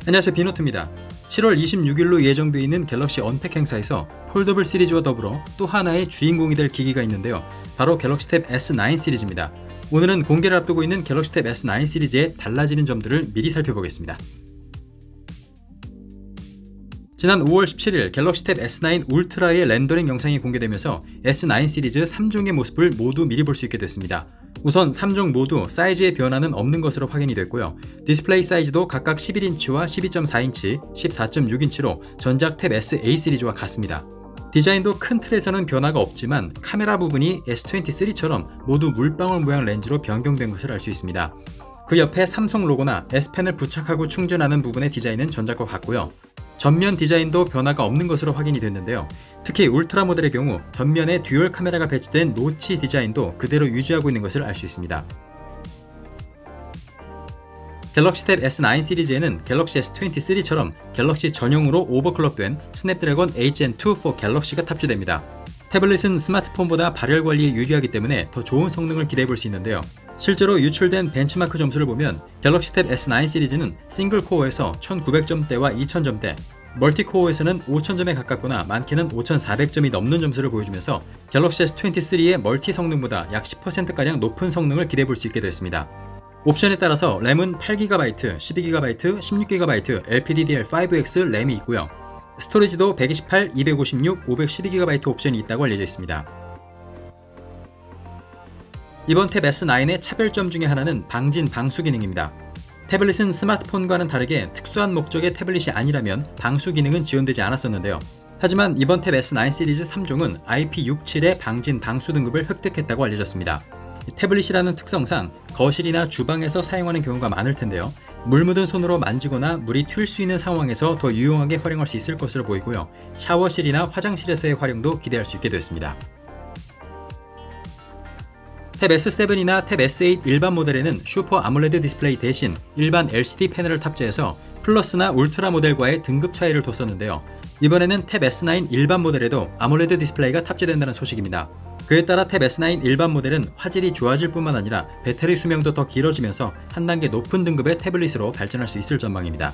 안녕하세요, 비노트입니다. 7월 26일로 예정되어 있는 갤럭시 언팩 행사에서 폴더블 시리즈와 더불어 또 하나의 주인공이 될 기기가 있는데요. 바로 갤럭시 탭 S9 시리즈입니다. 오늘은 공개를 앞두고 있는 갤럭시 탭 S9 시리즈의 달라지는 점들을 미리 살펴보겠습니다. 지난 5월 17일 갤럭시 탭 S9 울트라의 렌더링 영상이 공개되면서 S9 시리즈 3종의 모습을 모두 미리 볼 수 있게 됐습니다. 우선 3종 모두 사이즈의 변화는 없는 것으로 확인이 됐고요. 디스플레이 사이즈도 각각 11인치와 12.4인치, 14.6인치로 전작 탭 SA 시리즈와 같습니다. 디자인도 큰 틀에서는 변화가 없지만 카메라 부분이 S23처럼 모두 물방울 모양 렌즈로 변경된 것을 알 수 있습니다. 그 옆에 삼성 로고나 S펜을 부착하고 충전하는 부분의 디자인은 전작과 같고요. 전면 디자인도 변화가 없는 것으로 확인이 됐는데요. 특히 울트라 모델의 경우 전면에 듀얼 카메라가 배치된 노치 디자인도 그대로 유지하고 있는 것을 알 수 있습니다. 갤럭시 탭 S9 시리즈에는 갤럭시 S23처럼 갤럭시 전용으로 오버클럭된 스냅드래곤 8 Gen2 for 갤럭시가 탑재됩니다. 태블릿은 스마트폰보다 발열 관리에 유리하기 때문에 더 좋은 성능을 기대해 볼 수 있는데요. 실제로 유출된 벤치마크 점수를 보면 갤럭시 탭 S9 시리즈는 싱글 코어에서 1900점대와 2000점대, 멀티코어에서는 5000점에 가깝거나 많게는 5400점이 넘는 점수를 보여주면서 갤럭시 S23의 멀티 성능보다 약 10%가량 높은 성능을 기대해 볼 수 있게 됐습니다. 옵션에 따라서 램은 8GB, 12GB, 16GB, LPDDR5X 램이 있고요. 스토리지도 128, 256, 512GB 옵션이 있다고 알려져 있습니다. 이번 탭 S9의 차별점 중에 하나는 방진 방수 기능입니다. 태블릿은 스마트폰과는 다르게 특수한 목적의 태블릿이 아니라면 방수 기능은 지원되지 않았었는데요. 하지만 이번 탭 S9 시리즈 3종은 IP67의 방진 방수 등급을 획득했다고 알려졌습니다. 태블릿이라는 특성상 거실이나 주방에서 사용하는 경우가 많을 텐데요. 물 묻은 손으로 만지거나 물이 튈 수 있는 상황에서 더 유용하게 활용할 수 있을 것으로 보이고요. 샤워실이나 화장실에서의 활용도 기대할 수 있게 되었습니다. 탭 S7이나 탭 S8 일반 모델에는 슈퍼 아몰레드 디스플레이 대신 일반 LCD 패널을 탑재해서 플러스나 울트라 모델과의 등급 차이를 뒀었는데요. 이번에는 탭 S9 일반 모델에도 아몰레드 디스플레이가 탑재된다는 소식입니다. 그에 따라 탭 S9 일반 모델은 화질이 좋아질 뿐만 아니라 배터리 수명도 더 길어지면서 한 단계 높은 등급의 태블릿으로 발전할 수 있을 전망입니다.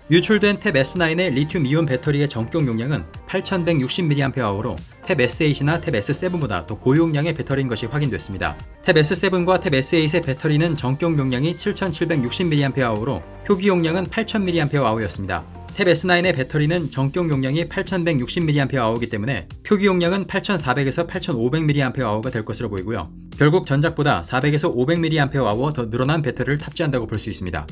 유출된 탭 S9의 리튬 이온 배터리의 전격 용량은 8160mAh로 탭 S8이나 탭 S7보다 더 고용량의 배터리인 것이 확인됐습니다. 탭 S7과 탭 S8의 배터리는 전격 용량이 7760mAh로 표기 용량은 8000mAh였습니다. 탭 S9의 배터리는 전격 용량이 8160mAh이기 때문에 표기 용량은 8400에서 8500mAh가 될 것으로 보이고요. 결국 전작보다 400에서 500mAh 더 늘어난 배터리를 탑재한다고 볼 수 있습니다.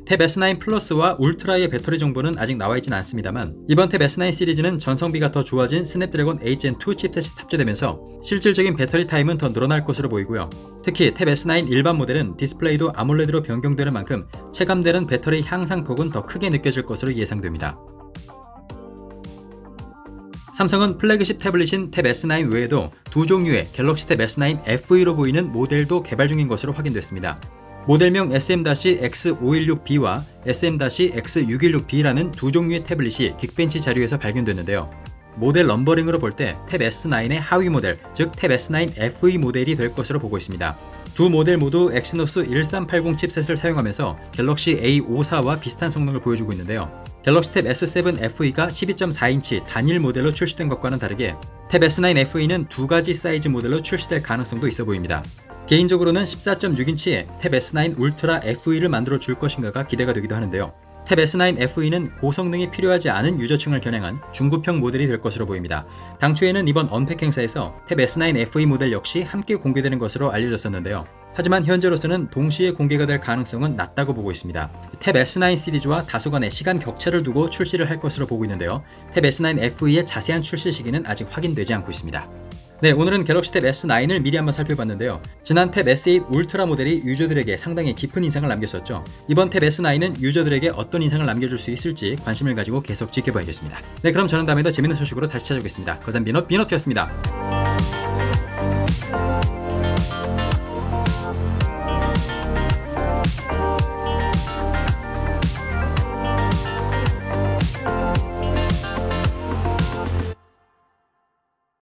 탭 S9 플러스와 울트라의 배터리 정보는 아직 나와있진 않습니다만 이번 탭 S9 시리즈는 전성비가 더 좋아진 스냅드래곤 8 Gen2 칩셋이 탑재되면서 실질적인 배터리 타임은 더 늘어날 것으로 보이고요. 특히 탭 S9 일반 모델은 디스플레이도 아몰레드로 변경되는 만큼 체감되는 배터리 향상폭은 더 크게 느껴질 것으로 예상됩니다. 삼성은 플래그십 태블릿인 탭 S9 외에도 두 종류의 갤럭시 탭 S9 FE로 보이는 모델도 개발 중인 것으로 확인됐습니다. 모델명 SM-X516B와 SM-X616B라는 두 종류의 태블릿이 긱벤치 자료에서 발견됐는데요. 모델 넘버링으로 볼 때 탭 S9의 하위 모델, 즉 탭 S9 FE 모델이 될 것으로 보고 있습니다. 두 모델 모두 엑시노스 1380 칩셋을 사용하면서 갤럭시 A54와 비슷한 성능을 보여주고 있는데요. 갤럭시 탭 S7 FE가 12.4인치 단일 모델로 출시된 것과는 다르게 탭 S9 FE는 두 가지 사이즈 모델로 출시될 가능성도 있어 보입니다. 개인적으로는 14.6인치의 탭 S9 울트라 FE를 만들어 줄 것인가가 기대가 되기도 하는데요. 탭 S9 FE는 고성능이 필요하지 않은 유저층을 겨냥한 중급형 모델이 될 것으로 보입니다. 당초에는 이번 언팩 행사에서 탭 S9 FE 모델 역시 함께 공개되는 것으로 알려졌었는데요. 하지만 현재로서는 동시에 공개가 될 가능성은 낮다고 보고 있습니다. 탭 S9 시리즈와 다소간의 시간 격차를 두고 출시를 할 것으로 보고 있는데요. 탭 S9 FE의 자세한 출시 시기는 아직 확인되지 않고 있습니다. 네, 오늘은 갤럭시 탭 S9을 미리 한번 살펴봤는데요. 지난 탭 S8 울트라 모델이 유저들에게 상당히 깊은 인상을 남겼었죠. 이번 탭 S9은 유저들에게 어떤 인상을 남겨줄 수 있을지 관심을 가지고 계속 지켜봐야겠습니다. 네, 그럼 저는 다음에 더 재밌는 소식으로 다시 찾아오겠습니다. 거잔 비노트였습니다.